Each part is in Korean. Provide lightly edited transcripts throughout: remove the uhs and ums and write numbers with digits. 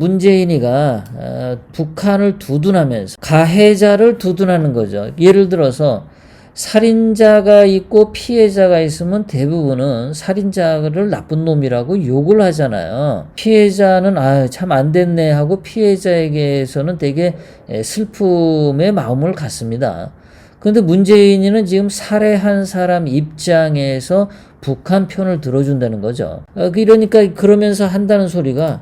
문재인이가 북한을 두둔하면서 가해자를 두둔하는 거죠. 예를 들어서 살인자가 있고 피해자가 있으면 대부분은 살인자를 나쁜 놈이라고 욕을 하잖아요. 피해자는 참 안 됐네 하고 피해자에게서는 되게 슬픔의 마음을 갖습니다. 그런데 문재인이는 지금 살해한 사람 입장에서 북한 편을 들어준다는 거죠. 그러니까 그러면서 한다는 소리가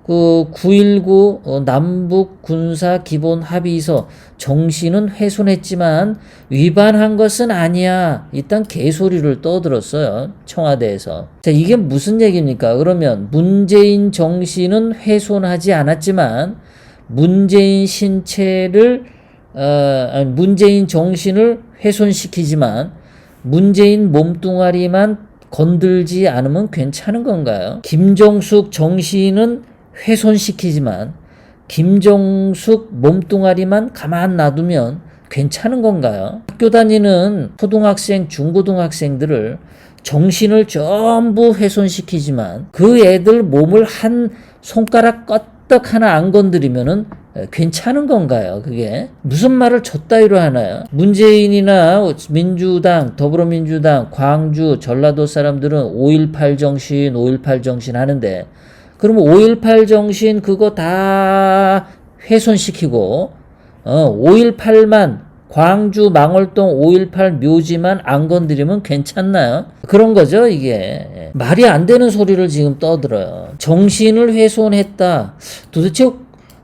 그 9.19 남북 군사 기본 합의서 정신은 훼손했지만 위반한 것은 아니야. 이딴 개소리를 떠들었어요. 청와대에서. 자, 이게 무슨 얘기입니까? 그러면 문재인 정신은 훼손하지 않았지만 문재인 신체를 문재인 정신을 훼손시키지만 문재인 몸뚱아리만 건들지 않으면 괜찮은 건가요? 김정숙 정신은 훼손시키지만 김정숙 몸뚱아리만 가만 놔두면 괜찮은 건가요? 학교 다니는 초등학생, 중고등학생들을 정신을 전부 훼손시키지만 그 애들 몸을 한 손가락 껐떡 하나 안 건드리면은 괜찮은 건가요? 그게 무슨 말을 젖따위로 하나요? 문재인이나 민주당, 더불어민주당, 광주, 전라도 사람들은 5.18 정신, 5.18 정신 하는데 그러면 5.18 정신 그거 다 훼손시키고 5.18만 광주 망월동 5.18 묘지만 안 건드리면 괜찮나요? 그런 거죠 이게. 말이 안 되는 소리를 지금 떠들어요. 정신을 훼손했다. 도대체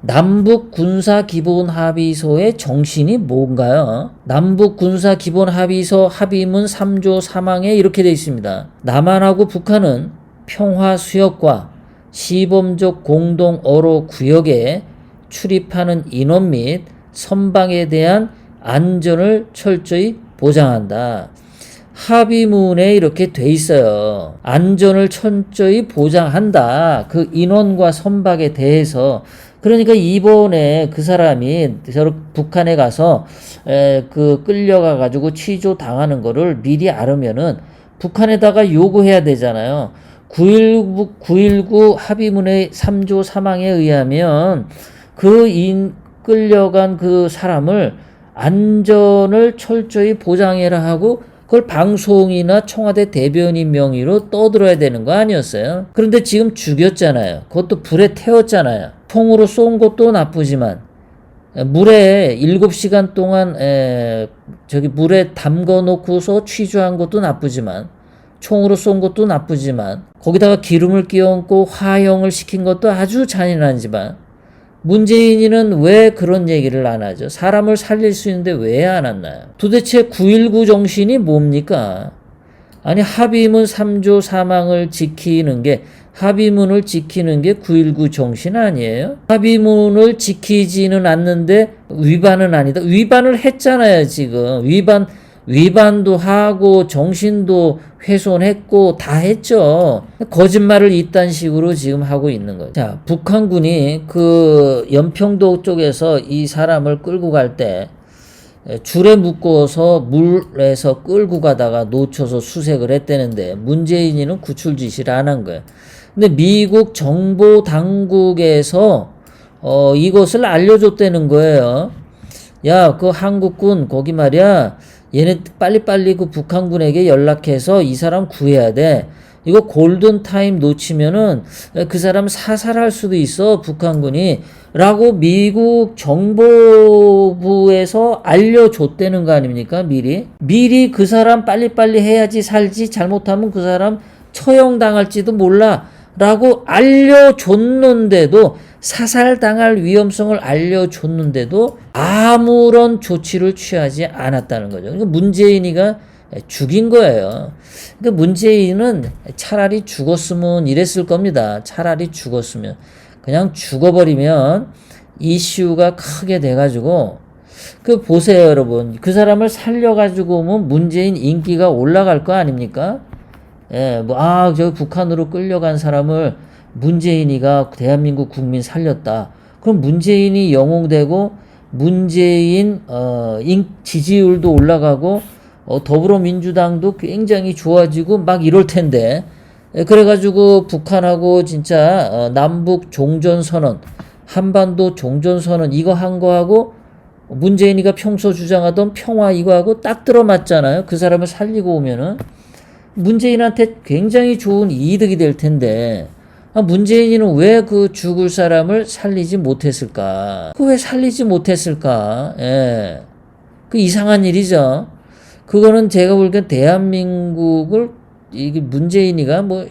남북 군사 기본 합의서의 정신이 뭔가요? 남북 군사 기본 합의서 합의문 3조 3항에 이렇게 되어 있습니다. 남한하고 북한은 평화 수역과 시범적 공동 어로 구역에 출입하는 인원 및 선박에 대한 안전을 철저히 보장한다. 합의문에 이렇게 돼 있어요. 안전을 철저히 보장한다. 그 인원과 선박에 대해서. 그러니까 이번에 그 사람이 북한에 가서 그 끌려가 가지고 취조 당하는 거를 미리 알으면은 북한에다가 요구해야 되잖아요. 9.19 합의문의 3조 3항에 의하면 끌려간 그 사람을 안전을 철저히 보장해라 하고 그걸 방송이나 청와대 대변인 명의로 떠들어야 되는 거 아니었어요? 그런데 지금 죽였잖아요. 그것도 불에 태웠잖아요. 총으로 쏜 것도 나쁘지만 물에 7시간 동안 물에 담궈 놓고서 취조한 것도 나쁘지만 총으로 쏜 것도 나쁘지만 거기다가 기름을 끼얹고 화형을 시킨 것도 아주 잔인하지만 문재인이는 왜 그런 얘기를 안 하죠? 사람을 살릴 수 있는데 왜 안 왔나요? 도대체 9.19 정신이 뭡니까? 아니 합의문 3조 3항을 지키는 게 합의문을 지키는 게 9.19 정신 아니에요? 합의문을 지키지는 않는데 위반은 아니다. 위반을 했잖아요 지금. 위반도 하고 정신도 훼손했고 다 했죠. 거짓말을 이딴 식으로 지금 하고 있는 거죠. 자, 북한군이 그 연평도 쪽에서 이 사람을 끌고 갈 때 줄에 묶어서 물에서 끌고 가다가 놓쳐서 수색을 했다는데 문재인이는 구출 지시를 안 한 거예요. 근데 미국 정보 당국에서 이것을 알려줬다는 거예요. 야, 그 한국군 거기 말이야. 얘네 빨리빨리 그 북한군에게 연락해서 이 사람 구해야 돼. 이거 골든타임 놓치면은 그 사람 사살할 수도 있어, 북한군이. 라고 미국 정보부에서 알려줬다는 거 아닙니까, 미리? 미리 그 사람 빨리빨리 해야지 살지, 잘못하면 그 사람 처형당할지도 몰라. 라고 알려줬는데도, 사살당할 위험성을 알려줬는데도 아무런 조치를 취하지 않았다는 거죠. 그러니까 문재인이가 죽인 거예요. 그러니까 문재인은 차라리 죽었으면 이랬을 겁니다. 차라리 죽었으면. 그냥 죽어버리면 이슈가 크게 돼가지고, 보세요, 여러분. 그 사람을 살려가지고 오면 문재인 인기가 올라갈 거 아닙니까? 예, 저 북한으로 끌려간 사람을 문재인이가 대한민국 국민 살렸다. 그럼 문재인이 영웅되고 문재인 지지율도 올라가고 더불어민주당도 굉장히 좋아지고 막 이럴 텐데 그래가지고 북한하고 진짜 남북 종전선언, 한반도 종전선언 이거 한 거하고 문재인이가 평소 주장하던 평화 이거하고 딱 들어맞잖아요. 그 사람을 살리고 오면은 문재인한테 굉장히 좋은 이득이 될 텐데 문재인이는 왜 그 죽을 사람을 살리지 못했을까? 그 왜 살리지 못했을까? 예. 그 이상한 일이죠. 그거는 제가 보기엔 대한민국을 이게 문재인이가 뭐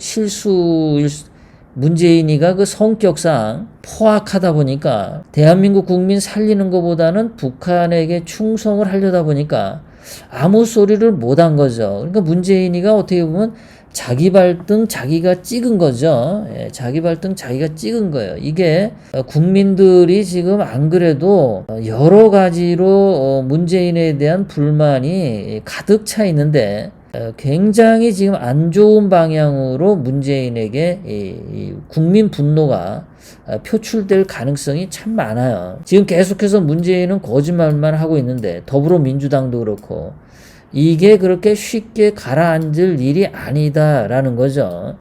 문재인이가 그 성격상 포악하다 보니까 대한민국 국민 살리는 것보다는 북한에게 충성을 하려다 보니까 아무 소리를 못한 거죠. 그러니까 문재인이가 어떻게 보면 자기 발등 자기가 찍은 거죠. 예, 자기 발등 자기가 찍은 거예요. 이게 국민들이 지금 안 그래도 여러 가지로 문재인에 대한 불만이 가득 차 있는데 굉장히 지금 안 좋은 방향으로 문재인에게 이 국민 분노가 표출될 가능성이 참 많아요. 지금 계속해서 문재인은 거짓말만 하고 있는데 더불어민주당도 그렇고 이게 그렇게 쉽게 가라앉을 일이 아니다라는 거죠.